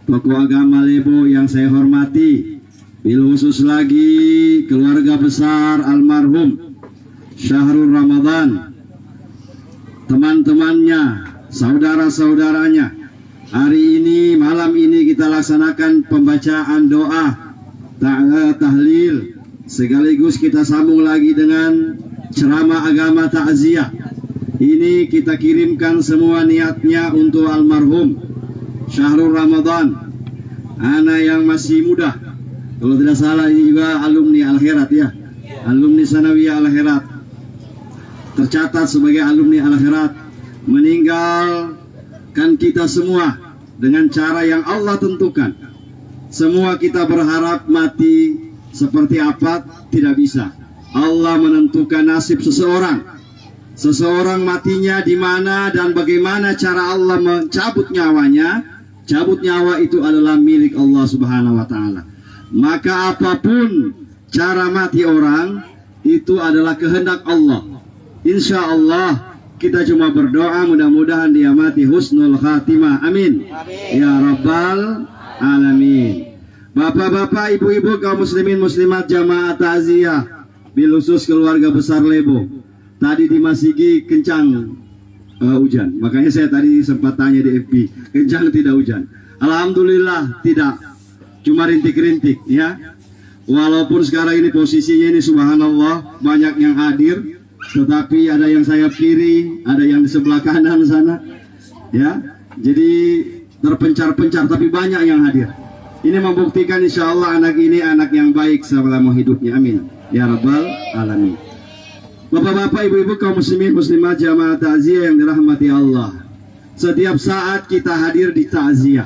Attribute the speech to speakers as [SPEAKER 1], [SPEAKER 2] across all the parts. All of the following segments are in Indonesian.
[SPEAKER 1] tokoh agama Lebo yang saya hormati, bil khusus lagi keluarga besar almarhum Syahrul Ramadan, teman-temannya, saudara-saudaranya. Hari ini, malam ini kita laksanakan pembacaan doa tahlil, sekaligus kita sambung lagi dengan ceramah agama takziah. Ini kita kirimkan semua niatnya untuk almarhum Syahrul Ramadan, anak yang masih muda. Kalau tidak salah ini juga alumni Al-Khairat ya, alumni Sanawiyah Al-Khairat, tercatat sebagai alumni Al-Khairat, meninggalkan kita semua dengan cara yang Allah tentukan. Semua kita berharap mati seperti apa, tidak bisa. Allah menentukan nasib seseorang. Seseorang matinya di mana dan bagaimana cara Allah mencabut nyawanya. Cabut nyawa itu adalah milik Allah Subhanahu wa Ta'ala. Maka apapun cara mati orang, itu adalah kehendak Allah. Insya Allah kita cuma berdoa, mudah-mudahan dia mati husnul khatimah. Amin. Ya Rabbal Alamin. Bapak-bapak, ibu-ibu, kaum muslimin muslimat jamaah takziah, bil khusus keluarga besar Lebo. Tadi di Masigi kencang hujan, makanya saya tadi sempat tanya di FB, kencang tidak hujan? Alhamdulillah tidak, cuma rintik-rintik ya. Walaupun sekarang ini posisinya ini subhanallah banyak yang hadir, tetapi ada yang sayap kiri, ada yang di sebelah kanan sana ya. Jadi terpencar-pencar, tapi banyak yang hadir. Ini membuktikan insya Allah anak ini anak yang baik selama hidupnya. Amin ya Rabbal Alamin. Bapak-bapak, ibu-ibu, kaum muslimin muslimat jamaah takziah yang dirahmati Allah. Setiap saat kita hadir di takziah,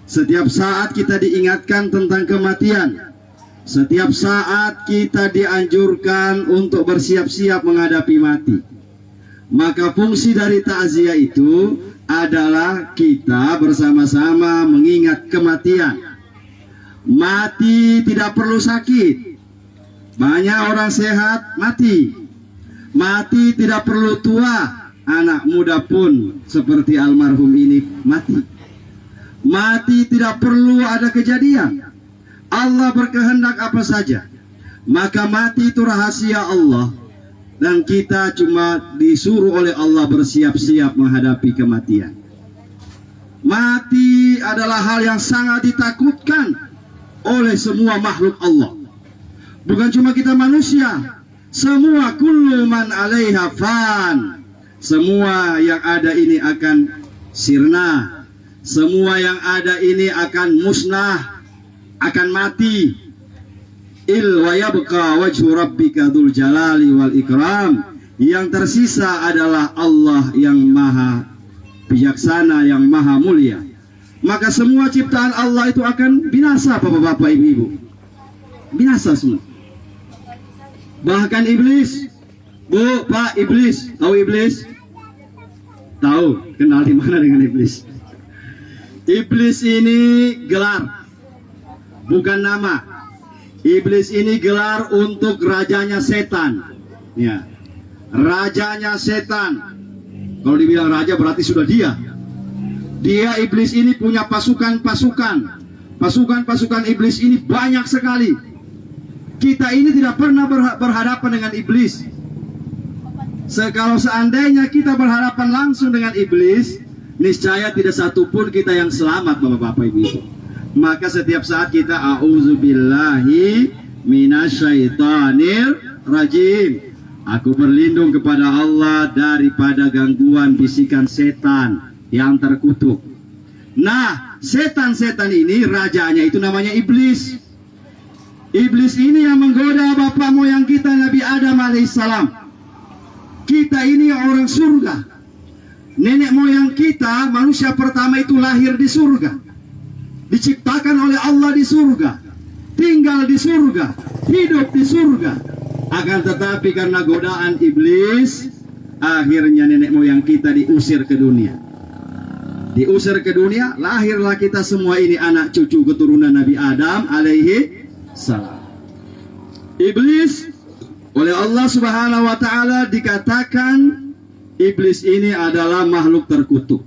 [SPEAKER 1] setiap saat kita diingatkan tentang kematian, setiap saat kita dianjurkan untuk bersiap-siap menghadapi mati. Maka fungsi dari takziah itu adalah kita bersama-sama mengingat kematian. Mati tidak perlu sakit. Banyak orang sehat mati. Mati tidak perlu tua, anak muda pun seperti almarhum ini mati. Mati tidak perlu ada kejadian. Allah berkehendak apa saja. Maka mati itu rahasia Allah. Dan kita cuma disuruh oleh Allah bersiap-siap menghadapi kematian. Mati adalah hal yang sangat ditakutkan oleh semua makhluk Allah. Bukan cuma kita manusia. Semua kullu man 'alaiha fan. Semua yang ada ini akan sirna. Semua yang ada ini akan musnah, akan mati. Il wa yabqa wajhu rabbika dzul jalali wal ikram. Yang tersisa adalah Allah yang maha bijaksana, yang maha mulia. Maka semua ciptaan Allah itu akan binasa, bapak-bapak, ibu-ibu. Binasa semua. Bahkan iblis, Bu, Pak, iblis, tahu iblis? Tahu, kenal di mana dengan iblis? Iblis ini gelar, bukan nama. Iblis ini gelar untuk rajanya setan. Ya, rajanya setan. Kalau dibilang raja berarti sudah dia. Dia iblis ini punya pasukan-pasukan. Pasukan-pasukan iblis ini banyak sekali. Kita ini tidak pernah berhadapan dengan iblis. Kalau seandainya kita berhadapan langsung dengan iblis, niscaya tidak satupun kita yang selamat, bapak-bapak, ibu-ibu. Maka setiap saat kita a'udzubillahi minasyaitonir rajim. Aku berlindung kepada Allah daripada gangguan bisikan setan yang terkutuk. Nah, setan-setan ini rajanya itu namanya iblis. Iblis ini yang menggoda bapak moyang kita Nabi Adam alaihissalam. Kita ini orang surga. Nenek moyang kita, manusia pertama itu lahir di surga. Diciptakan oleh Allah di surga. Tinggal di surga. Hidup di surga. Akan tetapi karena godaan iblis, akhirnya nenek moyang kita diusir ke dunia. Diusir ke dunia, lahirlah kita semua ini anak cucu keturunan Nabi Adam alaihi salam. Iblis oleh Allah Subhanahu wa Ta'ala dikatakan iblis ini adalah makhluk terkutuk.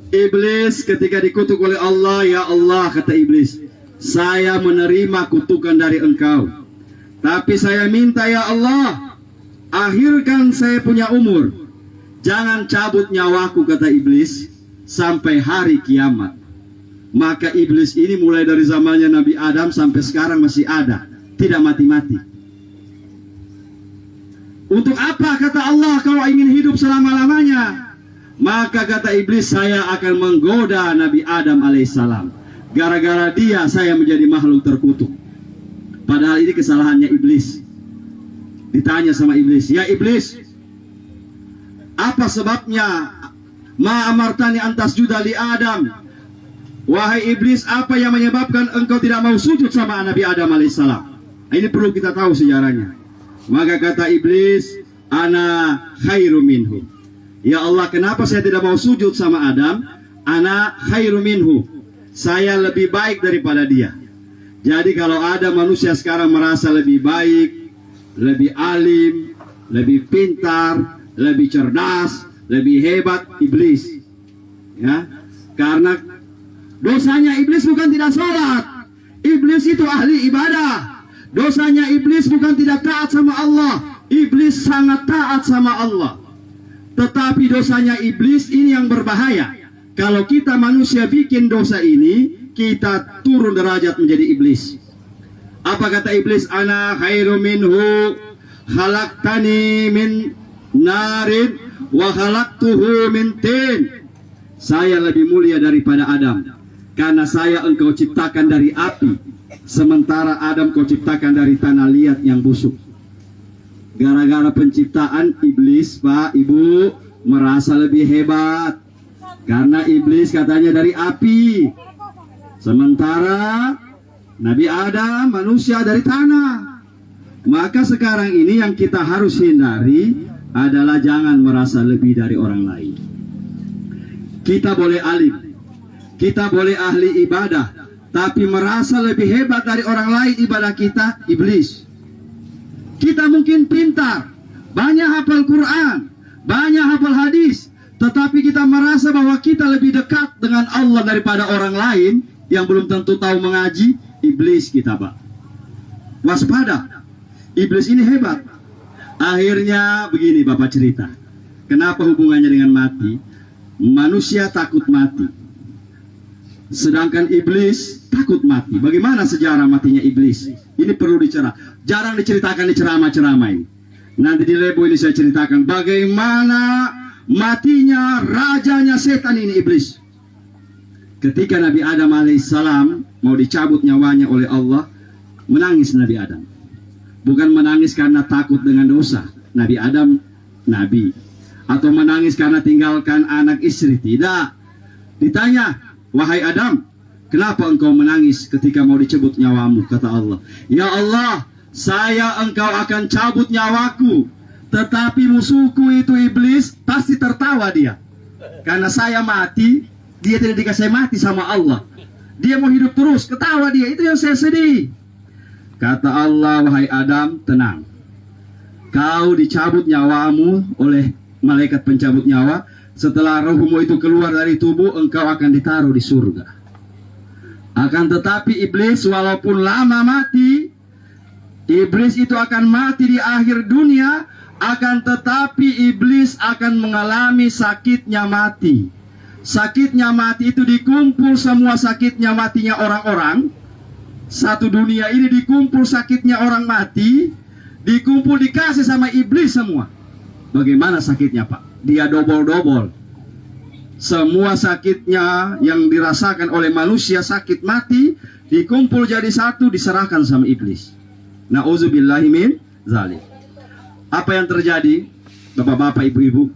[SPEAKER 1] Iblis ketika dikutuk oleh Allah, ya Allah, kata iblis, saya menerima kutukan dari engkau, tapi saya minta ya Allah, akhirkan saya punya umur, jangan cabut nyawaku, kata iblis, sampai hari kiamat. Maka iblis ini mulai dari zamannya Nabi Adam sampai sekarang masih ada, tidak mati-mati. Untuk apa, kata Allah, kau ingin hidup selama-lamanya? Maka kata iblis, saya akan menggoda Nabi Adam alaihissalam. Gara-gara dia saya menjadi makhluk terkutuk. Padahal ini kesalahannya iblis. Ditanya sama iblis, ya iblis, apa sebabnya ma amartani antas juda li Adam? Wahai iblis, apa yang menyebabkan engkau tidak mau sujud sama Nabi Adam alaihissalam? Ini perlu kita tahu sejarahnya. Maka kata iblis, ana khairu minhu. Ya Allah, kenapa saya tidak mau sujud sama Adam? Ana khairu minhu, saya lebih baik daripada dia. Jadi kalau ada manusia sekarang merasa lebih baik, lebih alim, lebih pintar, lebih cerdas, lebih hebat, iblis. Ya, karena dosanya iblis bukan tidak sholat. Iblis itu ahli ibadah. Dosanya iblis bukan tidak taat sama Allah. Iblis sangat taat sama Allah. Tetapi dosanya iblis ini yang berbahaya. Kalau kita manusia bikin dosa ini, kita turun derajat menjadi iblis. Apa kata iblis? Ana khairu minhu, khalaqtani min narin wa khalaqtuhu min tin. Saya lebih mulia daripada Adam, karena saya engkau ciptakan dari api, sementara Adam kau ciptakan dari tanah liat yang busuk. Gara-gara penciptaan iblis, Pak, Ibu, merasa lebih hebat. Karena iblis katanya dari api, sementara Nabi Adam manusia dari tanah. Maka sekarang ini yang kita harus hindari adalah jangan merasa lebih dari orang lain. Kita boleh alim, kita boleh ahli ibadah, tapi merasa lebih hebat dari orang lain ibadah kita, iblis. Kita mungkin pintar, banyak hafal Quran, banyak hafal hadis, tetapi kita merasa bahwa kita lebih dekat dengan Allah daripada orang lain yang belum tentu tahu mengaji. Iblis kita, Pak. Waspada, iblis ini hebat. Akhirnya begini Bapak cerita, kenapa hubungannya dengan mati? Manusia takut mati, sedangkan iblis takut mati. Bagaimana sejarah matinya iblis? Ini perlu jarang diceritakan di ceramah-ceramah ini. Nanti di Lebo ini saya ceritakan bagaimana matinya rajanya setan ini, iblis. Ketika Nabi Adam alaihissalam mau dicabut nyawanya oleh Allah, menangis Nabi Adam. Bukan menangis karena takut dengan dosa, Nabi Adam nabi, atau menangis karena tinggalkan anak istri, tidak. Ditanya, wahai Adam, kenapa engkau menangis ketika mau dicabut nyawamu? Kata Allah, ya Allah, saya engkau akan cabut nyawaku, tetapi musuhku itu iblis pasti tertawa dia, karena saya mati, dia tidak dikasih mati sama Allah, dia mau hidup terus, ketawa dia. Itu yang saya sedih. Kata Allah, wahai Adam, tenang, kau dicabut nyawamu oleh malaikat pencabut nyawa. Setelah rohmu itu keluar dari tubuh, engkau akan ditaruh di surga. Akan tetapi iblis walaupun lama mati, iblis itu akan mati di akhir dunia. Akan tetapi iblis akan mengalami sakitnya mati. Sakitnya mati itu dikumpul semua sakitnya matinya orang-orang. Satu dunia ini dikumpul sakitnya orang mati, dikumpul dikasih sama iblis semua. Bagaimana sakitnya, Pak? Dia double-double. Semua sakitnya yang dirasakan oleh manusia sakit mati dikumpul jadi satu, diserahkan sama iblis. Nauzubillahi min zalik. Apa yang terjadi, Bapak-bapak, Ibu-ibu,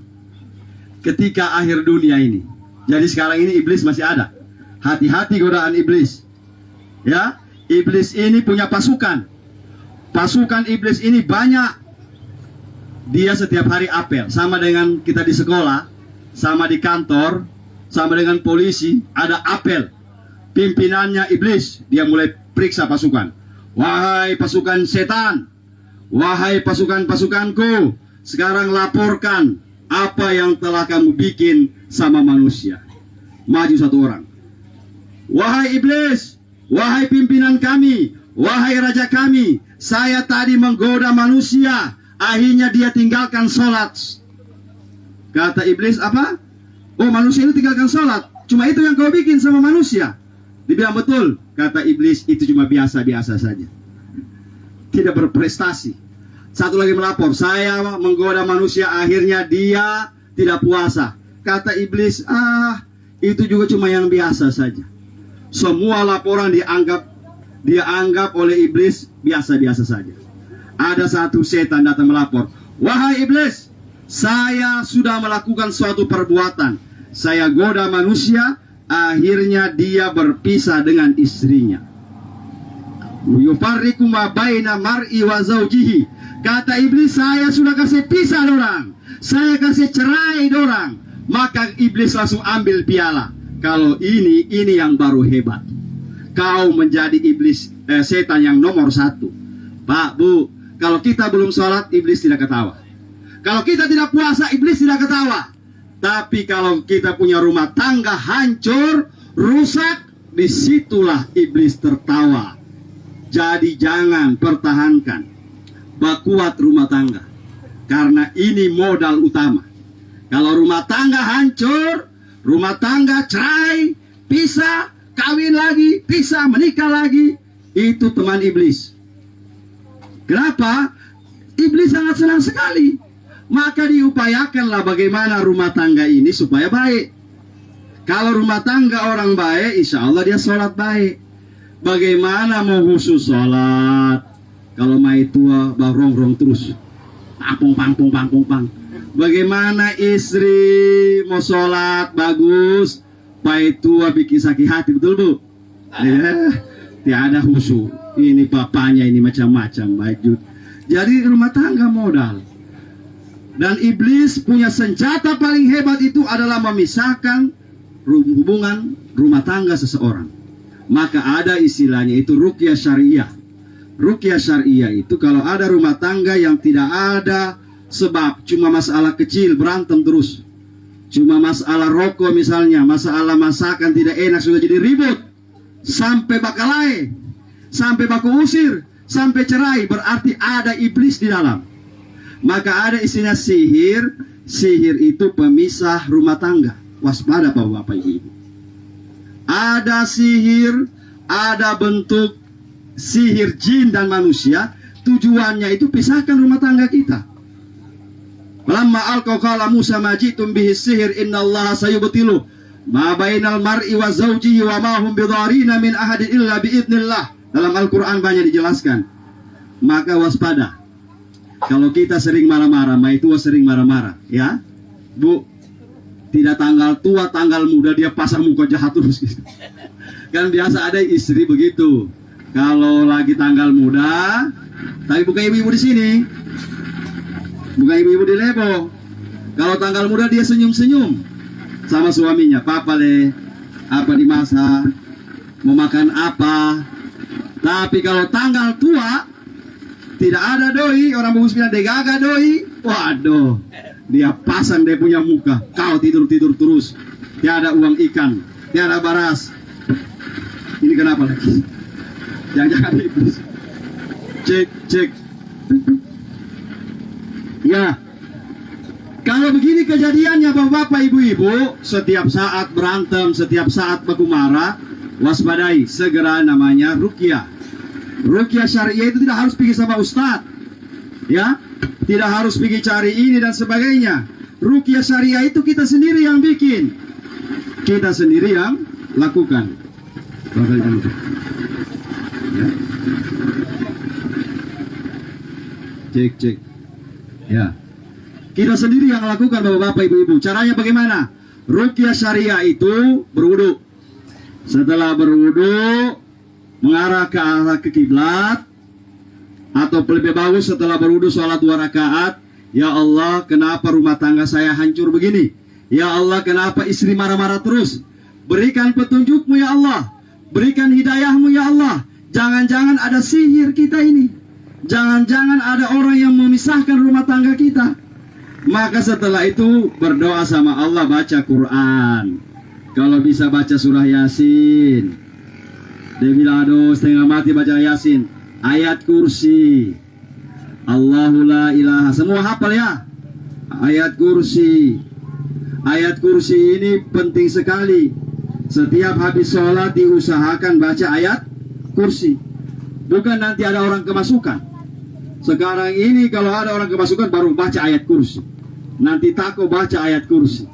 [SPEAKER 1] ketika akhir dunia ini? Jadi sekarang ini iblis masih ada. Hati-hati godaan iblis. Ya, iblis ini punya pasukan. Pasukan iblis ini banyak. Dia setiap hari apel, sama dengan kita di sekolah, sama di kantor, sama dengan polisi, ada apel. Pimpinannya iblis, dia mulai periksa pasukan. Wahai pasukan setan, wahai pasukan-pasukanku, sekarang laporkan apa yang telah kamu bikin sama manusia. Maju satu orang. Wahai iblis, wahai pimpinan kami, wahai raja kami, saya tadi menggoda manusia, akhirnya dia tinggalkan sholat. Kata iblis apa? Oh, manusia itu tinggalkan sholat, cuma itu yang kau bikin sama manusia. Dibilang betul. Kata iblis, itu cuma biasa-biasa saja, tidak berprestasi. Satu lagi melapor, saya menggoda manusia, akhirnya dia tidak puasa. Kata iblis, itu juga cuma yang biasa saja. Semua laporan dianggap oleh iblis biasa-biasa saja. Ada satu setan datang melapor, wahai iblis, saya sudah melakukan suatu perbuatan. Saya goda manusia, akhirnya dia berpisah dengan istrinya. Yufarriqu ma baina mar'i wa zawjihi. Kata iblis, saya sudah kasih pisah dorang, saya kasih cerai dorang. Maka iblis langsung ambil piala. Kalau ini yang baru hebat. Kau menjadi iblis, setan yang nomor 1. Pak, Bu, kalau kita belum sholat, iblis tidak ketawa. Kalau kita tidak puasa, iblis tidak ketawa. Tapi kalau kita punya rumah tangga hancur, rusak, disitulah iblis tertawa. Jadi jangan, pertahankan, kuat rumah tangga, karena ini modal utama. Kalau rumah tangga hancur, rumah tangga cerai, pisah, kawin lagi, pisah, menikah lagi, itu teman iblis. Kenapa? Iblis sangat senang sekali. Maka diupayakanlah bagaimana rumah tangga ini supaya baik. Kalau rumah tangga orang baik, insya Allah dia sholat baik. Bagaimana mau khusus sholat kalau mai tua barongrong terus, pang. Bagaimana istri mau sholat bagus, mai tua bikin sakit hati, betul Bu? Tiada khusus. Ini papanya ini macam-macam baik juga. Jadi rumah tangga modal. Dan iblis punya senjata paling hebat itu adalah memisahkan hubungan rumah tangga seseorang. Maka ada istilahnya itu ruqyah syariah. Ruqyah syariah itu kalau ada rumah tangga yang tidak ada sebab, cuma masalah kecil berantem terus, cuma masalah rokok misalnya, masalah masakan tidak enak sudah jadi ribut, sampai bakalai, sampai baku usir, sampai cerai, berarti ada iblis di dalam. Maka ada istilah sihir. Sihir itu pemisah rumah tangga. Waspada Bapak Ibu. Ada sihir, ada bentuk sihir jin dan manusia. Tujuannya itu pisahkan rumah tangga kita. Lamma alqa qala Musa majitum bihi sihir innallaha sayubtilu ma bainal mar'i wa zawjihi wa ma hum bidharina min ahadin illa biidznillah. Dalam Al-Qur'an banyak dijelaskan. Maka waspada. Kalau kita sering marah-marah, mai tua sering marah-marah, ya, Bu, tidak tanggal tua, tanggal muda dia pasang muka jahat terus. Kan biasa ada istri begitu. Kalau lagi tanggal muda, tapi bukan ibu-ibu di sini, bukan ibu-ibu di Lebo. Kalau tanggal muda dia senyum-senyum sama suaminya, Papa le, apa dimasak, mau makan apa. Tapi kalau tanggal tua, tidak ada doi, orang bagus bilang degaga doi. Waduh, dia pasang dia punya muka. Kau tidur-tidur terus. Tiada uang ikan, tiada baras. Ini kenapa lagi? Jangan-jangan iblis. Cek. Ya, kalau begini kejadiannya Bapak Ibu-Ibu, setiap saat berantem, setiap saat baku marah, waspadai, segera namanya ruqyah. Ruqyah syariah itu tidak harus pergi sama ustadz, ya, tidak harus pergi cari ini dan sebagainya. Ruqyah syariah itu kita sendiri yang bikin, kita sendiri yang lakukan. Ya. Cek, ya, kita sendiri yang lakukan Bapak Ibu-Ibu. Caranya bagaimana? Ruqyah syariah itu berwudu. Setelah berwudu, mengarah ke arah ke kiblat, atau lebih bagus setelah berwudu sholat 2 rakaat. Ya Allah, kenapa rumah tangga saya hancur begini? Ya Allah, kenapa istri marah-marah terus? Berikan petunjukmu ya Allah, berikan hidayahmu ya Allah. Jangan-jangan ada sihir kita ini, jangan-jangan ada orang yang memisahkan rumah tangga kita. Maka setelah itu berdoa sama Allah, baca Quran. Kalau bisa baca surah Yasin. Dia bilang, aduh setengah mati baca Yasin. Ayat kursi. Allahu la ilaha. Semua hafal ya. Ayat kursi. Ayat kursi ini penting sekali. Setiap habis sholat diusahakan baca ayat kursi. Bukan nanti ada orang kemasukan. Sekarang ini kalau ada orang kemasukan baru baca ayat kursi. Nanti takut baca ayat kursi.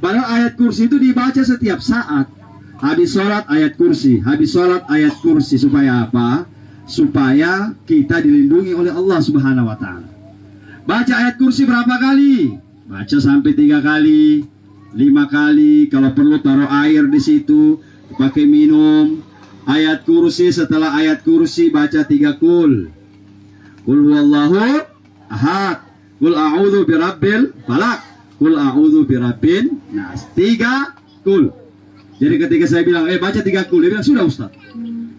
[SPEAKER 1] Padahal ayat kursi itu dibaca setiap saat. Habis sholat ayat kursi. Habis sholat ayat kursi. Supaya apa? Supaya kita dilindungi oleh Allah Subhanahu wa ta'ala. Baca ayat kursi berapa kali? Baca sampai 3 kali, 5 kali. Kalau perlu taruh air di situ, pakai minum. Ayat kursi, setelah ayat kursi baca 3 kul. Kul huwallahu ahad. Kul a'udzu birabbil falaq. Kul a'udzu birabbin nas. 3 kul. Jadi ketika saya bilang, baca 3 kul, dia bilang, sudah Ustaz.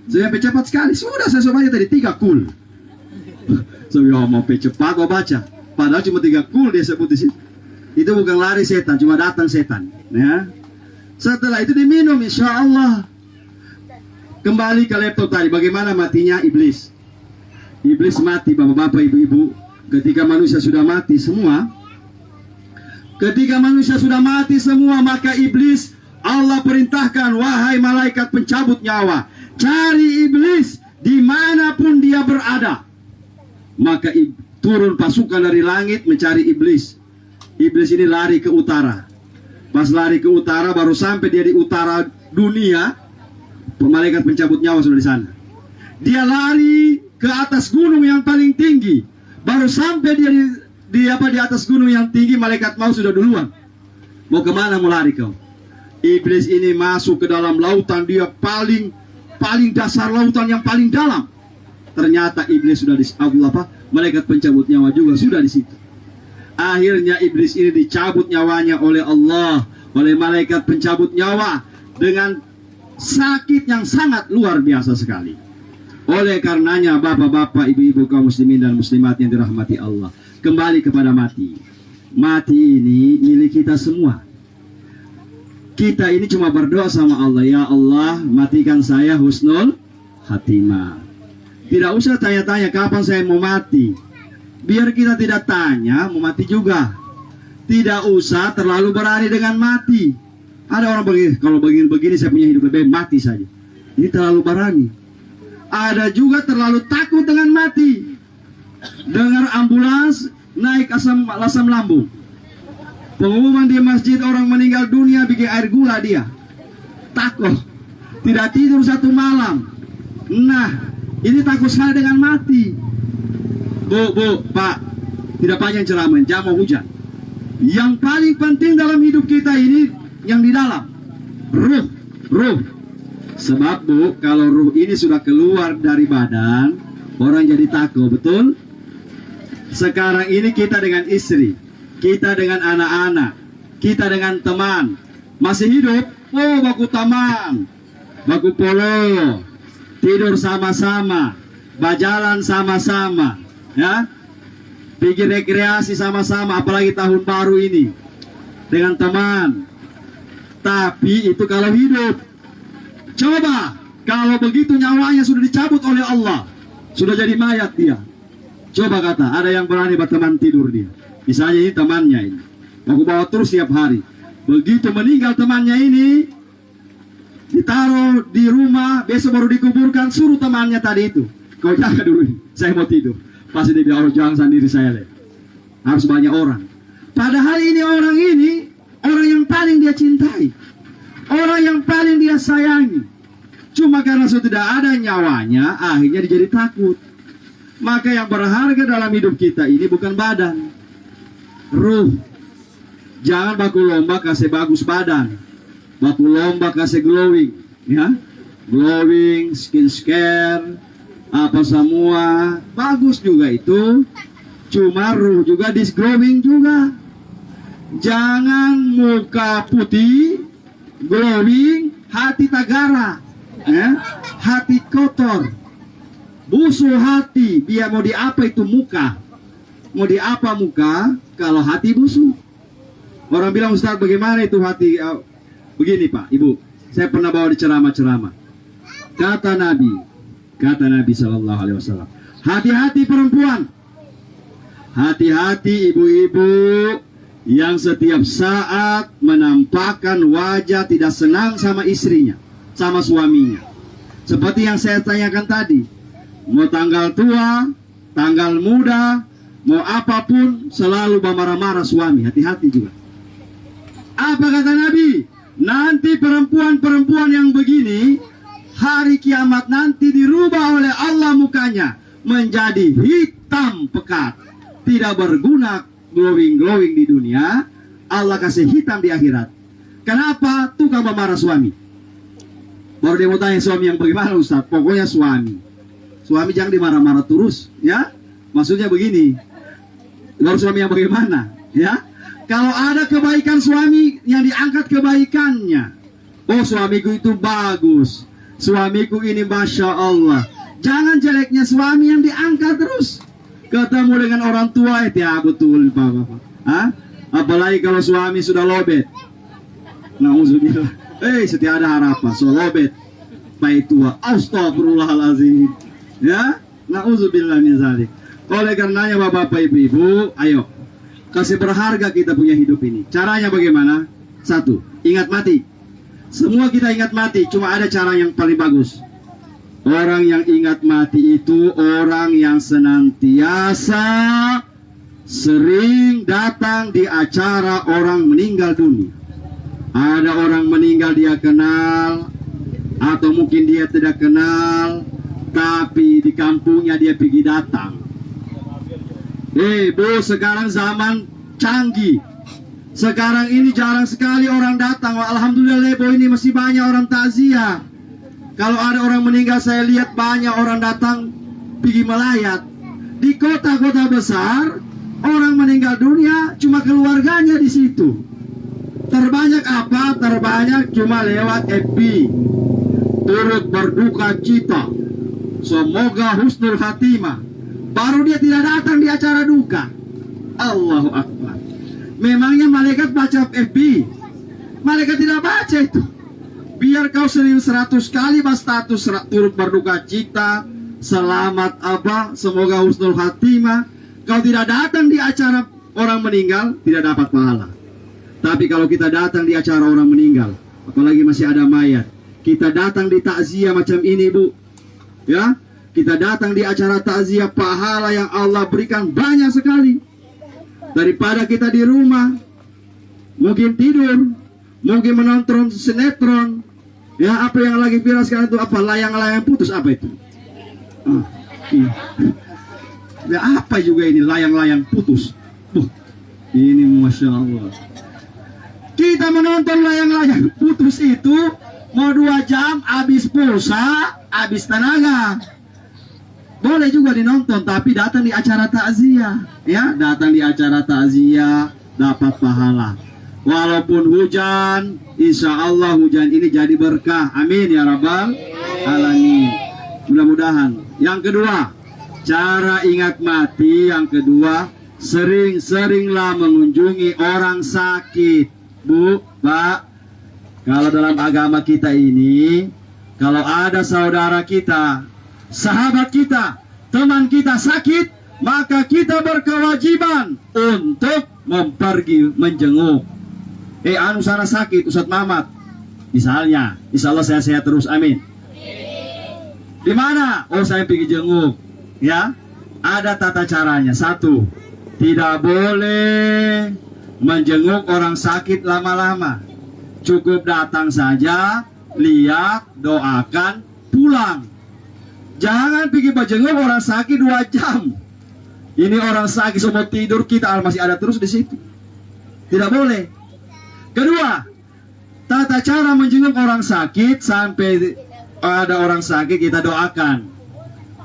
[SPEAKER 1] Saya cepat sekali. Sudah saya baca tadi 3 kul. Saya bilang, mau cepat mau baca. Padahal cuma 3 kul dia sebut di situ. Itu bukan lari setan, cuma datang setan. Ya. Setelah itu diminum, insya Allah. Kembali ke laptop tadi, bagaimana matinya iblis? Iblis mati, bapak-bapak, ibu-ibu. Ketika manusia sudah mati semua, maka iblis, Allah perintahkan, wahai malaikat pencabut nyawa, cari iblis dimanapun dia berada. Maka turun pasukan dari langit mencari iblis. Iblis ini lari ke utara. Pas lari ke utara, baru sampai dia di utara dunia, malaikat pencabut nyawa sudah di sana. Dia lari ke atas gunung yang paling tinggi. Baru sampai dia di atas gunung yang tinggi, malaikat maut sudah duluan. Mau kemana mau lari kau? Iblis ini masuk ke dalam lautan, dia paling dasar lautan yang paling dalam. Ternyata iblis sudah malaikat pencabut nyawa juga sudah di situ. Akhirnya iblis ini dicabut nyawanya oleh Allah, oleh malaikat pencabut nyawa dengan sakit yang sangat luar biasa sekali. Oleh karenanya bapak-bapak, ibu-ibu, kaum muslimin dan muslimat yang dirahmati Allah, kembali kepada mati. Mati ini milik kita semua. Kita ini cuma berdoa sama Allah, ya Allah matikan saya husnul khatimah. Tidak usah tanya-tanya kapan saya mau mati. Biar kita tidak tanya, mau mati juga. Tidak usah terlalu berani dengan mati. Ada orang begini, kalau begini saya punya hidup lebih baik mati saja. Ini terlalu berani. Ada juga terlalu takut dengan mati. Dengar ambulans naik asam lambung. Pengumuman di masjid orang meninggal dunia, bikin air gula dia. Takut. Tidak tidur 1 malam. Nah, ini takut sekali dengan mati. Bu, Pak, tidak panjang ceramah, jangan mau hujan. Yang paling penting dalam hidup kita ini yang di dalam, ruh. Sebab Bu, kalau ruh ini sudah keluar dari badan, orang jadi takut, betul? Sekarang ini kita dengan istri, kita dengan anak-anak, kita dengan teman, masih hidup, baku taman, baku polo, tidur sama-sama, berjalan sama-sama, ya, pergi rekreasi sama-sama, apalagi tahun baru ini dengan teman. Tapi itu kalau hidup. Coba kalau begitu nyawanya sudah dicabut oleh Allah, sudah jadi mayat dia. Coba kata, ada yang berani berteman tidur dia. Misalnya ini temannya ini, aku bawa terus setiap hari. Begitu meninggal temannya ini, ditaruh di rumah, besok baru dikuburkan, suruh temannya tadi itu, kau jaga dulu, saya mau tidur. Pasti dia bilang, jangan sendiri saya lihat. Harus banyak orang. Padahal ini orang yang paling dia cintai, orang yang paling dia sayangi. Cuma karena sudah ada nyawanya, akhirnya dia jadi takut. Maka yang berharga dalam hidup kita ini bukan badan, ruh. Jangan baku lomba kasih bagus badan, baku lomba kasih glowing, ya, glowing, skin care, apa semua bagus juga itu. Cuma ruh juga glowing juga. Jangan muka putih, glowing, hati tagara, ya, hati kotor, busuk hati. Biar mau diapa itu muka, mau diapa muka kalau hati busuk. Orang bilang, Ustaz bagaimana itu hati Begini Pak, Ibu, saya pernah bawa di ceramah-ceramah. Kata Nabi Shallallahu Alaihi Wasallam, hati-hati perempuan, hati-hati ibu-ibu yang setiap saat menampakkan wajah tidak senang sama istrinya, sama suaminya. Seperti yang saya tanyakan tadi, mau tanggal tua, tanggal muda, mau apapun, selalu marah-marah suami. Hati-hati juga. Apa kata Nabi? Nanti perempuan-perempuan yang begini, hari kiamat nanti dirubah oleh Allah mukanya menjadi hitam pekat, tidak berguna, glowing di dunia. Allah kasih hitam di akhirat. Kenapa? Tukang marah suami. Baru dia mau tanya suami yang bagaimana Ustaz? Pokoknya suami jangan dimarah-marah terus, ya. Maksudnya begini, baru suami yang bagaimana, ya? Kalau ada kebaikan suami yang diangkat kebaikannya, oh suamiku itu bagus, suamiku ini Masya Allah. Jangan jeleknya suami yang diangkat terus. Ketemu dengan orang tua, ya betul Bapak. Apalagi kalau suami sudah lobet. Nauzubillah. Setiap ada harapan, so lobet. Baik tua, astagfirullahaladzim. Ya, nauzubillah min zalik. Oleh karenanya Bapak Ibu, ayo kasih berharga kita punya hidup ini. Caranya bagaimana? Satu, ingat mati. Semua kita ingat mati, cuma ada cara yang paling bagus. Orang yang ingat mati itu orang yang senantiasa sering datang di acara orang meninggal dunia. Ada orang meninggal dia kenal, atau mungkin dia tidak kenal, tapi di kampungnya dia pergi datang. Bu, sekarang zaman canggih. Sekarang ini jarang sekali orang datang. Alhamdulillah Bu, ini masih banyak orang takziah. Kalau ada orang meninggal, saya lihat banyak orang datang pergi melayat. Di kota-kota besar, orang meninggal dunia cuma keluarganya di situ. Terbanyak apa? Terbanyak cuma lewat FB. Turut berduka cita, semoga husnul khatimah. Baru dia tidak datang di acara duka. Allahu Akbar. Memangnya malaikat baca FB? Malaikat tidak baca itu. Biar kau 100 kali status turut berduka cita, selamat apa, semoga husnul khatimah, kau tidak datang di acara orang meninggal, tidak dapat pahala. Tapi kalau kita datang di acara orang meninggal, apalagi masih ada mayat, kita datang di takziah macam ini Bu, ya, kita datang di acara takziah, pahala yang Allah berikan banyak sekali. Daripada kita di rumah, mungkin tidur, mungkin menonton sinetron, ya, apa yang lagi viral sekarang itu apa, layang-layang putus, apa itu? Ya, apa juga ini layang-layang putus? Ini Masya Allah. Kita menonton layang-layang putus itu mau 2 jam, habis pulsa, habis tenaga. Boleh juga dinonton, tapi datang di acara takziah, ya, datang di acara takziah dapat pahala. Walaupun hujan, insya Allah hujan ini jadi berkah. Amin ya Rabbal Alamin. Mudah-mudahan. Yang kedua, cara ingat mati. Yang kedua, sering-seringlah mengunjungi orang sakit. Bu, Pak, kalau dalam agama kita ini, kalau ada saudara kita, sahabat kita, teman kita sakit, maka kita berkewajiban untuk pergi menjenguk. Anu sana sakit, Ustadz Mamat, misalnya, insya Allah saya sehat terus, amin. Di mana? Oh, saya pergi jenguk, ya. Ada tata caranya. Satu, tidak boleh menjenguk orang sakit lama-lama. Cukup datang saja, lihat, doakan, pulang. Jangan pergi menjenguk orang sakit 2 jam. Ini orang sakit semua tidur, kita masih ada terus di situ. Tidak boleh. Kedua, tata cara menjenguk orang sakit, sampai ada orang sakit kita doakan.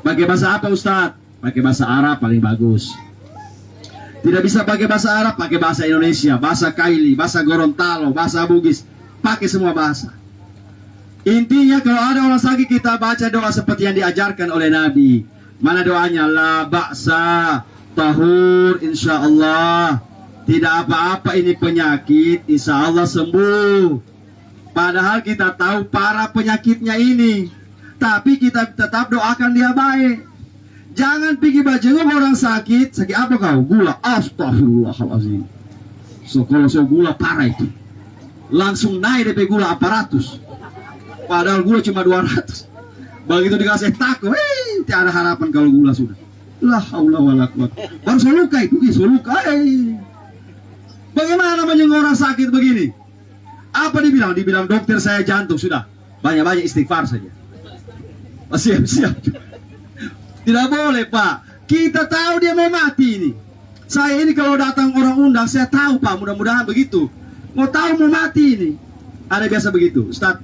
[SPEAKER 1] Pakai bahasa apa Ustadz? Pakai bahasa Arab paling bagus. Tidak bisa pakai bahasa Arab, pakai bahasa Indonesia, bahasa Kaili, bahasa Gorontalo, bahasa Bugis, pakai semua bahasa. Intinya kalau ada orang sakit, kita baca doa seperti yang diajarkan oleh Nabi. Mana doanya? La ba'sa tahur, insya Allah. Tidak apa-apa ini penyakit, insya Allah sembuh. Padahal kita tahu para penyakitnya ini, tapi kita tetap doakan dia baik. Jangan pergi bajenguk orang sakit. Sakit apa kau? Gula. Astagfirullahaladzim. So kalau gula parah itu, langsung naik DP gula 400. Padahal gula cuma 200. Begitu dikasih takut, tiada harapan kalau gula sudah. La haula wala quwwata. Baru soluka itu, soluka. Bagaimana menjenguk orang sakit begini? Apa dibilang? Dibilang dokter saya jantung sudah. Banyak-banyak istighfar saja. Siap-siap. Tidak boleh Pak. Kita tahu dia mau mati ini. Saya ini kalau datang orang undang, saya tahu Pak. Mudah-mudahan begitu. Mau tahu mau mati ini. Ada biasa begitu. Ustaz,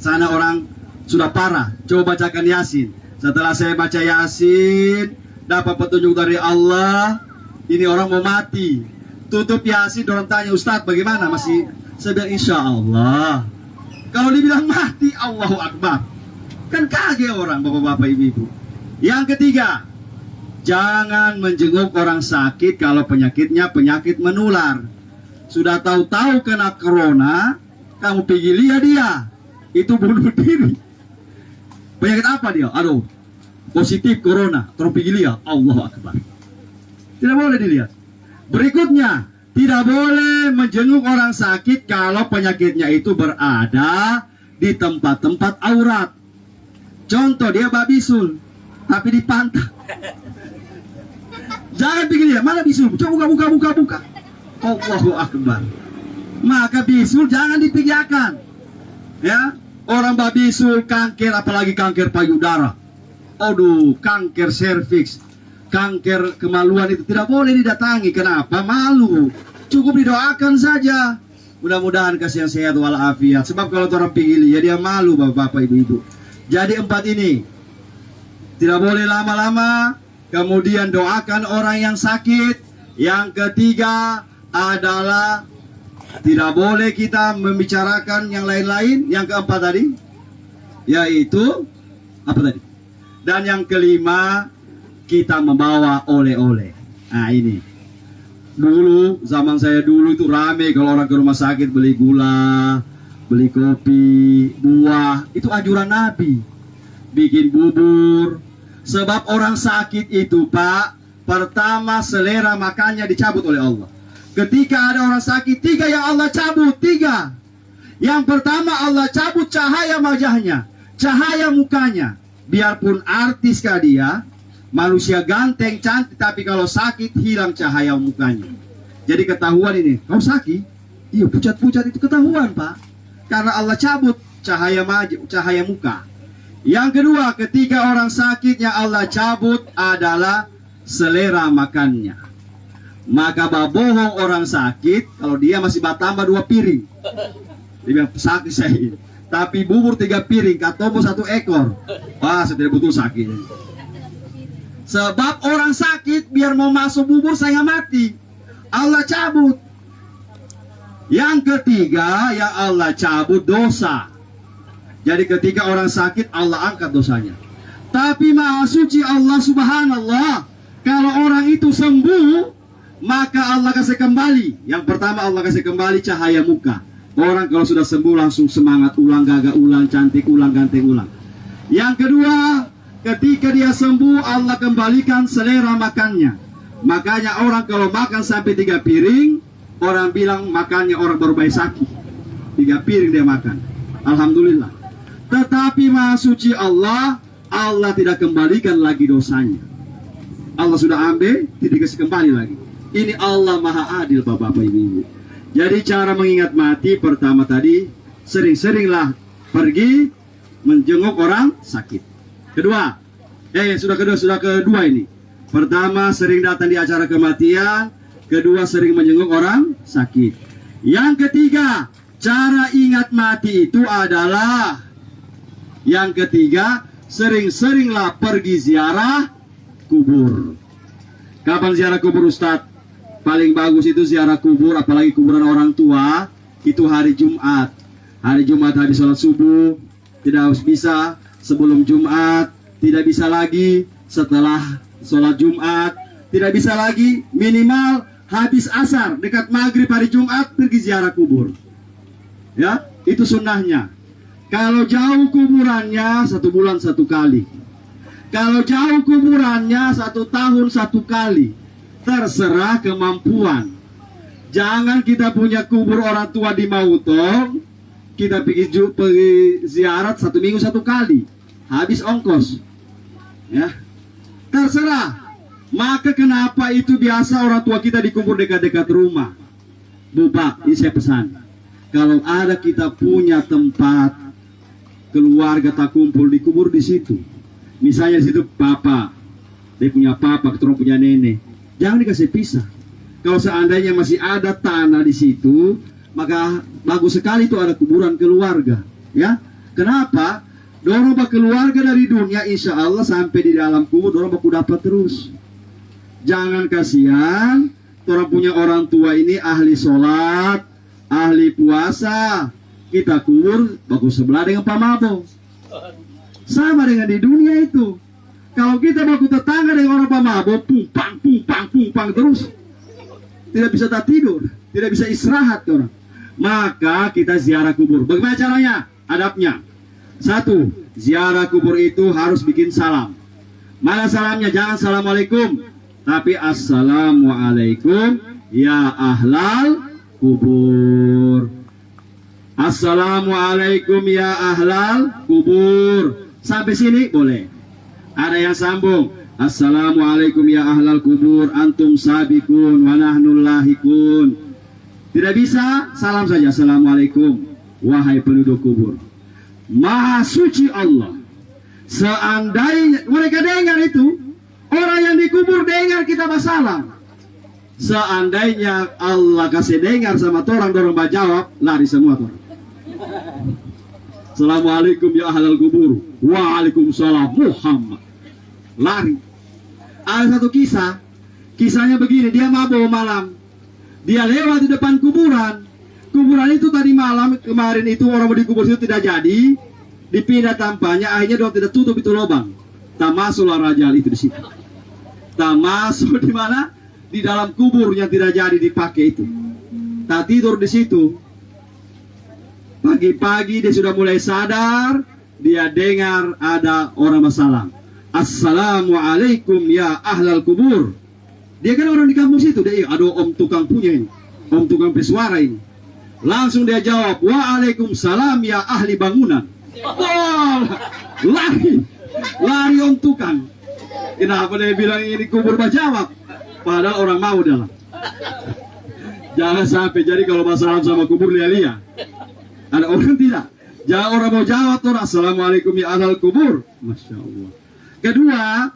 [SPEAKER 1] sana orang sudah parah. Coba bacakan Yasin. Setelah saya baca Yasin, dapat petunjuk dari Allah. Ini orang mau mati. Tutup Yasin, orang tanya, Ustaz bagaimana? Masih? Saya bilang insya Allah. Kalau dibilang mati, Allahu Akbar. Kan kaget orang bapak-bapak ibu-ibu. Yang ketiga, jangan menjenguk orang sakit kalau penyakitnya penyakit menular. Sudah tahu-tahu kena corona, kamu pergi lihat dia, itu bunuh diri. Penyakit apa dia? Aduh, positif corona, terus pergi lihat, Allahu Akbar. Tidak boleh dilihat. Berikutnya, tidak boleh menjenguk orang sakit kalau penyakitnya itu berada di tempat-tempat aurat. Contoh dia babisul, tapi di pantat. Jangan pikir dia, mana bisul? Coba buka. Allahu Akbar. Maka bisul jangan dipikirkan. Ya, orang babisul kanker, apalagi kanker payudara. Aduh, kanker serviks, kanker kemaluan itu tidak boleh didatangi. Kenapa? Malu. Cukup didoakan saja. Mudah-mudahan kasih yang sehat walafiat. Sebab kalau orang pilih ya dia malu bapak-bapak ibu-ibu. Jadi 4 ini tidak boleh lama-lama. Kemudian doakan orang yang sakit. Yang ketiga adalah tidak boleh kita membicarakan yang lain-lain. Yang keempat tadi yaitu apa tadi? Dan yang kelima kita membawa oleh-oleh. Nah ini. Dulu, zaman saya dulu itu rame kalau orang ke rumah sakit beli gula, beli kopi, buah. Itu anjuran Nabi. Bikin bubur. Sebab orang sakit itu Pak, pertama selera makannya dicabut oleh Allah. Ketika ada orang sakit, 3 yang Allah cabut, 3. Yang pertama Allah cabut cahaya wajahnya, cahaya mukanya. Biarpun artis kah dia, manusia ganteng, cantik, tapi kalau sakit hilang cahaya mukanya. Jadi ketahuan ini, kau sakit? Iya, pucat-pucat itu ketahuan Pak. Karena Allah cabut cahaya muka. Yang kedua, ketika orang sakit yang Allah cabut adalah selera makannya. Maka bohong orang sakit kalau dia masih bertambah 2 piring. Dia bilang sakit saya ini. Tapi bubur 3 piring, katomo 1 ekor. Wah, saya tidak butuh sakit. Sebab orang sakit biar mau masuk bubur saya mati. Allah cabut. Yang ketiga yang Allah cabut dosa. Jadi ketika orang sakit Allah angkat dosanya. Tapi maha suci Allah subhanallah. Kalau orang itu sembuh, maka Allah kasih kembali. Yang pertama Allah kasih kembali cahaya muka. Orang kalau sudah sembuh langsung semangat ulang, gagah ulang, cantik ulang, ganteng ulang. Yang kedua, ketika dia sembuh Allah kembalikan selera makannya. Makanya orang kalau makan sampai 3 piring, orang bilang makannya orang baru bayi sakit. 3 piring dia makan. Alhamdulillah. Tetapi maha suci Allah, Allah tidak kembalikan lagi dosanya. Allah sudah ambil, tidak kasih kembali lagi. Ini Allah maha adil bapak-bapak ibu-ibu. Jadi cara mengingat mati pertama tadi, sering-seringlah pergi menjenguk orang sakit. Kedua, sudah kedua ini. Pertama, sering datang di acara kematian. Kedua, sering menjenguk orang sakit. Yang ketiga, cara ingat mati itu adalah sering-seringlah pergi ziarah kubur. Kapan ziarah kubur Ustadz? Paling bagus itu ziarah kubur, apalagi kuburan orang tua, itu hari Jumat. Hari Jumat habis sholat subuh, tidak harus bisa sebelum Jumat, tidak bisa lagi setelah sholat Jumat, tidak bisa lagi minimal habis asar dekat maghrib hari Jumat pergi ziarah kubur. Ya, Itu sunnahnya. Kalau jauh kuburannya 1 bulan 1 kali. Kalau jauh kuburannya 1 tahun 1 kali. Terserah kemampuan. Jangan kita punya kubur orang tua di Mautong, kita pergi ziarat 1 minggu 1 kali, habis ongkos. Ya, terserah. Maka kenapa itu biasa orang tua kita dikubur dekat-dekat rumah? Bubak, ini saya pesan. Kalau ada kita punya tempat keluarga tak kumpul, dikubur di situ. Misalnya di situ papa, dia punya papa, kita punya nenek. Jangan dikasih pisah. Kalau seandainya masih ada tanah di situ, maka bagus sekali itu ada kuburan keluarga. Ya, kenapa? Dorong keluarga dari dunia, insya Allah sampai di dalam kubur, dorong baku dapat terus. Jangan kasihan, orang punya orang tua ini ahli sholat, ahli puasa, kita kubur bagus sebelah dengan pamabo. Sama dengan di dunia itu. Kalau kita baku tetangga dengan orang pamabo, pumpang terus, tidak bisa tak tidur, tidak bisa istirahat orang. Maka kita ziarah kubur. Bagaimana caranya? Adabnya. 1, ziarah kubur itu harus bikin salam. Mana salamnya? Jangan assalamualaikum, tapi assalamualaikum ya ahlal kubur. Assalamualaikum ya ahlal kubur. Sampai sini boleh. Ada yang sambung, assalamualaikum ya ahlal kubur, antum sabikun wa nahnul lahikun. Tidak bisa, salam saja, assalamualaikum wahai penduduk kubur. Maha suci Allah. Seandainya mereka dengar itu, orang yang dikubur dengar kita bersalam. Seandainya Allah kasih dengar sama orang jawab, lari semua orang. Assalamualaikum ya ahlal kubur, waalaikumsalam Muhammad. Lari. Ada satu kisah, kisahnya begini, dia mabuk malam, dia lewat di depan kuburan. Kuburan itu tadi malam kemarin itu orang mau dikubur itu tidak jadi, dipindah tampaknya, akhirnya dia tidak tutup itu lubang. Tamasul rajal itu di situ. Tamasuk di mana? Di dalam kubur yang tidak jadi dipakai itu. Tak tidur di situ. Pagi-pagi dia sudah mulai sadar, dia dengar ada orang bersalam. Assalamualaikum ya ahlal kubur. Dia kan orang di kampung situ, dia ada om tukang punya ini, om tukang pesuara ini. Langsung dia jawab, waalaikumsalam ya ahli bangunan. Oh, lari om tukang. Kenapa dia bilang ini kubur berjawab? Padahal orang mau dalam. Jangan sampai jadi kalau bersalam sama kubur lia-lia. Ada orang tidak. Jangan orang mau jawab orang assalamualaikum ya ahlal kubur. Masya Allah. Kedua,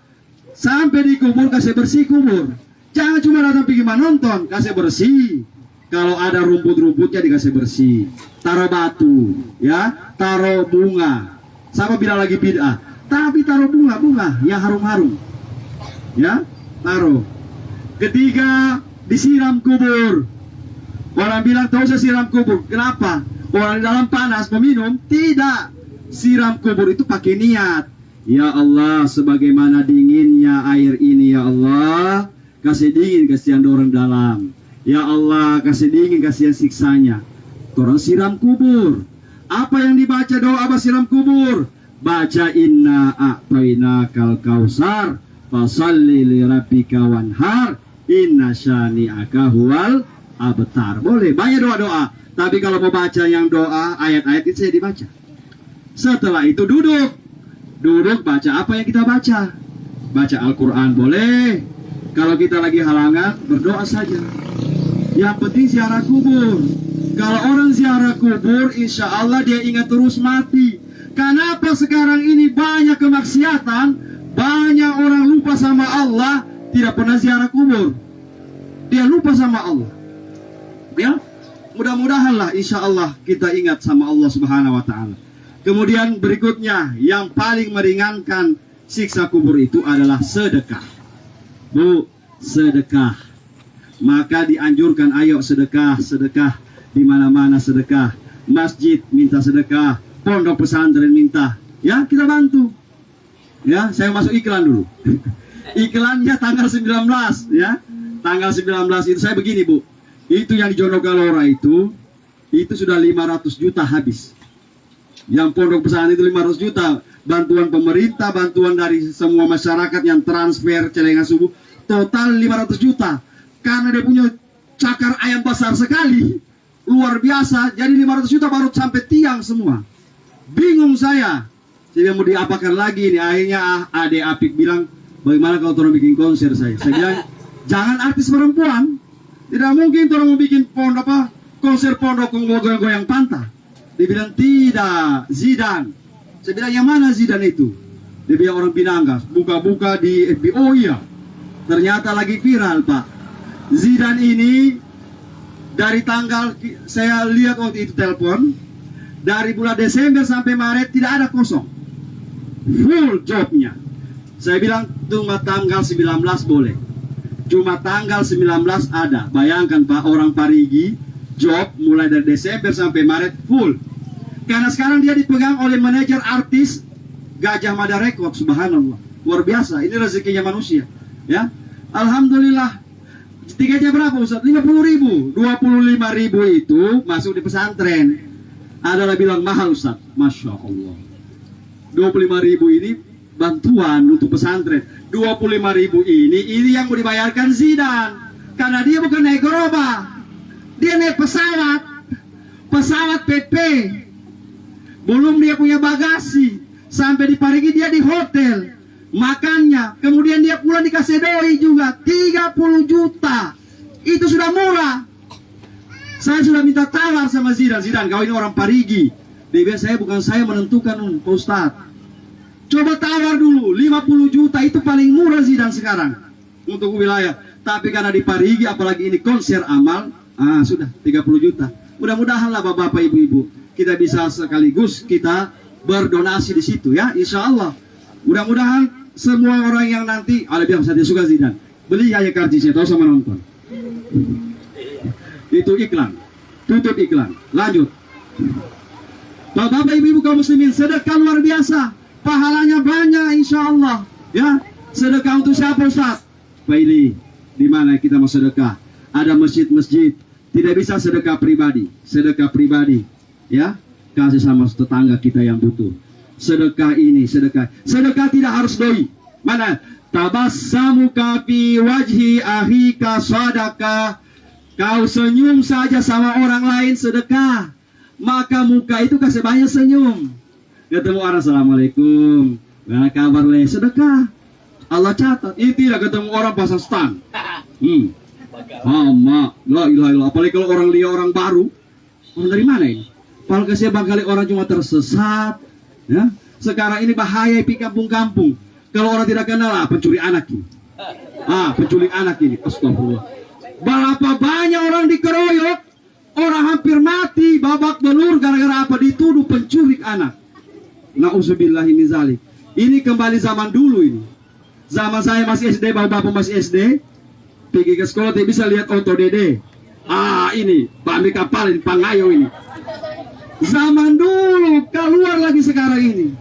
[SPEAKER 1] sampai di kubur kasih bersih kubur. Jangan cuma datang pergi menonton, kasih bersih. Kalau ada rumput-rumputnya dikasih bersih. Taruh batu, ya, taruh bunga. Sama bilang lagi bid'ah. Tapi taruh bunga-bunga yang harum-harum. Ya, taruh. Ketiga, disiram kubur. Orang bilang tahu saya siram kubur. Kenapa? Orang di dalam panas meminum. Tidak. Siram kubur itu pakai niat. Ya Allah, sebagaimana dinginnya air ini ya Allah, kasih dingin kasihan orang dalam. Ya Allah, kasih dingin kasihan siksanya. Orang siram kubur. Apa yang dibaca doa apa siram kubur? Baca inna a'tainakal kausar fasalli li rabbika wanhar inna syani'aka huwal abtar. Boleh banyak doa-doa. Tapi kalau mau baca yang doa ayat-ayat itu saya dibaca. Setelah itu duduk baca apa yang kita baca. Baca Al-Quran boleh. Kalau kita lagi halangan berdoa saja. Yang penting ziarah kubur. Kalau orang ziarah kubur, insya Allah dia ingat terus mati. Kenapa sekarang ini banyak kemaksiatan, banyak orang lupa sama Allah, tidak pernah ziarah kubur. Dia lupa sama Allah. Ya, mudah-mudahanlah insya Allah kita ingat sama Allah Subhanahu Wa Taala. Kemudian berikutnya yang paling meringankan siksa kubur itu adalah sedekah. Bu, sedekah. Maka dianjurkan ayo sedekah, sedekah di mana-mana sedekah. Masjid minta sedekah, pondok pesantren minta. Ya, kita bantu. Ya, saya masuk iklan dulu. Iklannya tanggal 19 ya. Tanggal 19 itu saya begini, Bu. Itu yang di Jonogalora itu itu sudah 500 juta habis. Yang pondok pesantren itu 500 juta. Bantuan pemerintah, bantuan dari semua masyarakat yang transfer celengan subuh, total 500 juta. Karena dia punya cakar ayam besar sekali, luar biasa. Jadi 500 juta baru sampai tiang semua. Bingung saya mau diapakan lagi ini. Akhirnya Ade Apik bilang, bagaimana kalau orang bikin konser saya? Saya bilang, jangan artis perempuan. Tidak mungkin orang mau bikin konser pondok goyang-goyang pantai. Dia bilang, tidak, Zidane. Saya bilang, yang mana Zidane itu? Dia bilang, orang Pinanggas. Buka-buka di FB. Oh iya, ternyata lagi viral, Pak. Zidane ini dari tanggal, saya lihat waktu itu telepon, dari bulan Desember sampai Maret tidak ada kosong, full jobnya. Saya bilang, cuma tanggal 19 boleh, cuma tanggal 19 ada. Bayangkan Pak, orang Parigi job mulai dari Desember sampai Maret full. Karena sekarang dia dipegang oleh manajer artis Gajah Mada Record. Subhanallah, luar biasa. Ini rezekinya manusia, ya. Alhamdulillah. Tiketnya berapa Ustaz? 50.000. 25.000 itu masuk di pesantren. Adalah bilang mahal Ustaz. Masya Allah. 25.000 ini bantuan untuk pesantren. 25.000 ini yang mau dibayarkan Zidane. Karena dia bukan naik gerobak, dia naik pesawat PP. Belum dia punya bagasi. Sampai di Parigi dia di hotel, makannya, kemudian dia pulang dikasih doi juga 30 juta. Itu sudah murah. Saya sudah minta tawar sama Zidane, kau ini orang Parigi. Dia bilang, bukan saya menentukan Pak Ustaz. Coba tawar dulu, 50 juta itu paling murah Zidane sekarang untuk wilayah. Tapi karena di Parigi, apalagi ini konser amal, sudah 30 juta. Mudah-mudahan lah bapak-bapak, ibu-ibu, kita bisa sekaligus kita berdonasi di situ ya, insya Allah. Mudah-mudahan semua orang yang nanti ada bilang saya suka Zidane, beli aja karcisnya, tahu sama nonton. Itu iklan, tutup iklan, lanjut. Bapak ibu-ibu kaum muslimin, sedekah luar biasa, pahalanya banyak insya Allah ya. Sedekah untuk siapa Ustaz? Pilih di mana kita mau sedekah. Ada masjid-masjid, tidak bisa sedekah pribadi ya, kasih sama tetangga kita yang butuh. Sedekah ini, sedekah tidak harus doi. Mana? Tabassamuka fi wajhi ahika sadaqah. Kau senyum saja sama orang lain sedekah. Maka muka itu kasih banyak senyum. Ketemu orang, assalamualaikum, gimana kabar le? Sedekah. Allah catat. Ini tidak ketemu orang pasang stand. La ilaha illallah. Apalagi kalau orang lihat orang baru. Orang dari mana ini? Kalau kesian kali orang cuma tersesat, ya. Sekarang ini bahaya di kampung-kampung. Kalau orang tidak kenal, pencuri anak ini. Penculik anak ini. Astagfirullah. Berapa banyak orang dikeroyok, orang hampir mati, babak belur gara-gara apa? Dituduh penculik anak. Nauzubillahi min zalik. Ini kembali zaman dulu ini. Zaman saya masih SD, bapak-bapak masih SD, pergi ke sekolah tidak bisa lihat Oto Dede. Ini Pak Kapal ini, Pangayo ini. Zaman dulu, keluar lagi sekarang ini.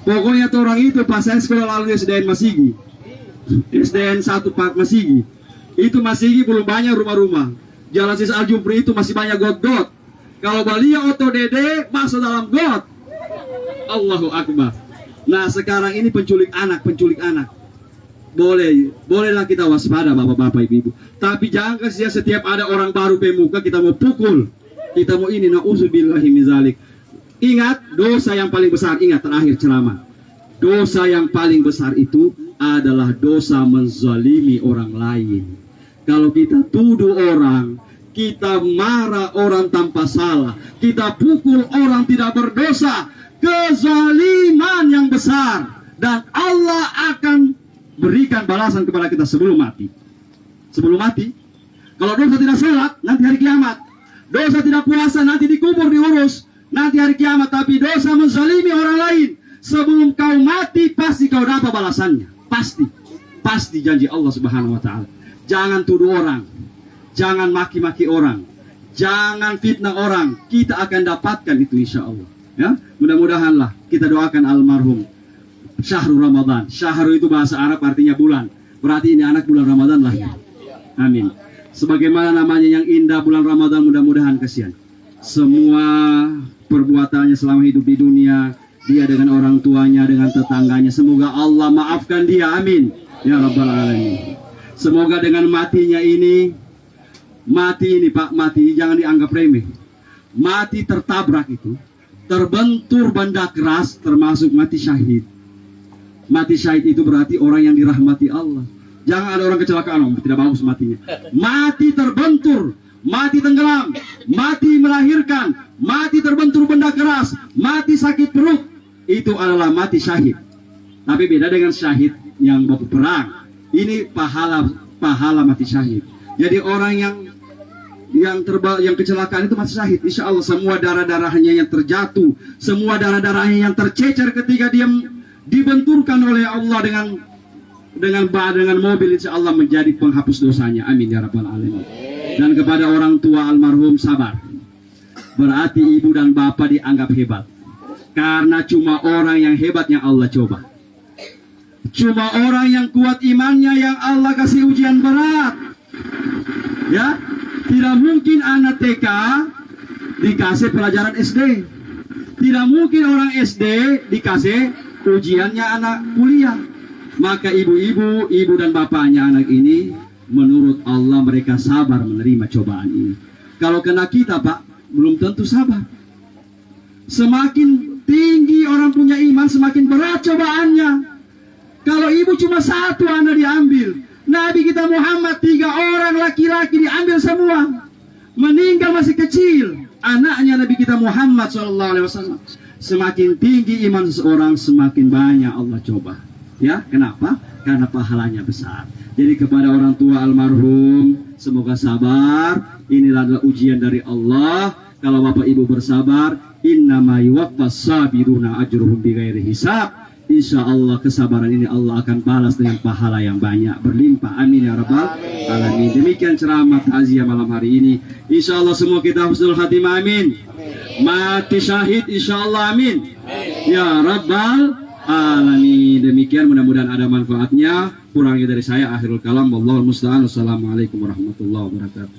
[SPEAKER 1] Pokoknya orang itu pas saya sekolah lalu SDN Masigi, SDN 1 Pak Masigi. Itu Masigi belum banyak rumah-rumah. Jalan Sis Al Jumpri itu masih banyak got-got. Kalau Balia Oto Dede masuk dalam got. Allahu Akbar. Nah sekarang ini penculik anak. Bolehlah kita waspada bapak-bapak ibu-ibu. Tapi jangan kasih setiap ada orang baru pemuka kita mau pukul. Kita mau ini, na'udzubillahi min zalik. Ingat, dosa yang paling besar, ingat terakhir ceramah. Dosa yang paling besar itu adalah dosa menzalimi orang lain. Kalau kita tuduh orang, kita marah orang tanpa salah, kita pukul orang tidak berdosa, kezaliman yang besar. Dan Allah akan berikan balasan kepada kita sebelum mati. Sebelum mati, kalau dosa tidak sholat, nanti hari kiamat. Dosa tidak puasa, nanti dikubur, diurus, nanti hari kiamat. Tapi dosa menzalimi orang lain, sebelum kau mati, pasti kau dapat balasannya. Pasti janji Allah Subhanahu wa Ta'ala. Jangan tuduh orang, jangan maki-maki orang, jangan fitnah orang. Kita akan dapatkan itu insya Allah ya. Mudah-mudahanlah kita doakan almarhum Syahrul Ramadan. Syahrul itu bahasa Arab artinya bulan. Berarti ini anak bulan Ramadan lah. Amin. Sebagaimana namanya yang indah bulan Ramadan, mudah-mudahan kasihan. semua perbuatannya selama hidup di dunia, dia dengan orang tuanya, dengan tetangganya, semoga Allah maafkan dia, amin ya rabbal alamin. Semoga dengan matinya ini, mati ini Pak, mati jangan dianggap remeh. Mati tertabrak itu, terbentur benda keras, termasuk mati syahid. Mati syahid itu berarti orang yang dirahmati Allah. Jangan ada orang kecelakaan, tidak bagus matinya. Mati terbentur, mati tenggelam, mati melahirkan, mati terbentur benda keras, mati sakit perut, itu adalah mati syahid. Tapi beda dengan syahid yang bawa perang. Ini pahala mati syahid. Jadi orang yang kecelakaan itu mati syahid. Insya Allah semua darah-darahnya yang terjatuh, semua darah-darahnya yang tercecer ketika dia dibenturkan oleh Allah dengan mobil, insya Allah menjadi penghapus dosanya, amin ya rabbal alamin. Dan kepada orang tua almarhum sabar, berarti ibu dan bapak dianggap hebat, karena cuma orang yang hebat yang Allah coba, cuma orang yang kuat imannya yang Allah kasih ujian berat. Ya, tidak mungkin anak TK dikasih pelajaran SD, tidak mungkin orang SD dikasih ujiannya anak kuliah. Maka ibu-ibu, ibu dan bapaknya anak ini, menurut Allah mereka sabar menerima cobaan ini. Kalau kena kita Pak, belum tentu sabar. Semakin tinggi orang punya iman, semakin berat cobaannya. Kalau ibu cuma satu anak diambil, Nabi kita Muhammad 3 orang laki-laki diambil semua, meninggal masih kecil anaknya Nabi kita Muhammad SAW. Semakin tinggi iman seseorang, semakin banyak Allah coba. Ya, kenapa? Karena pahalanya besar. Jadi kepada orang tua almarhum, semoga sabar. Inilah adalah ujian dari Allah. Kalau bapak ibu bersabar, innama yuwaffas sabiruna ajruhum bighairi hisab. Insya Allah kesabaran ini Allah akan balas dengan pahala yang banyak, berlimpah, amin ya rabbal alamin. Demikian ceramah takziah malam hari ini. Insya Allah semua kita husnul khatimah, amin. Mati syahid insya Allah, amin ya rabbal alamin. Demikian, mudah-mudahan ada manfaatnya. Kurangnya dari saya akhirul kalam, wallahul musta'an. Wassalamualaikum warahmatullahi wabarakatuh.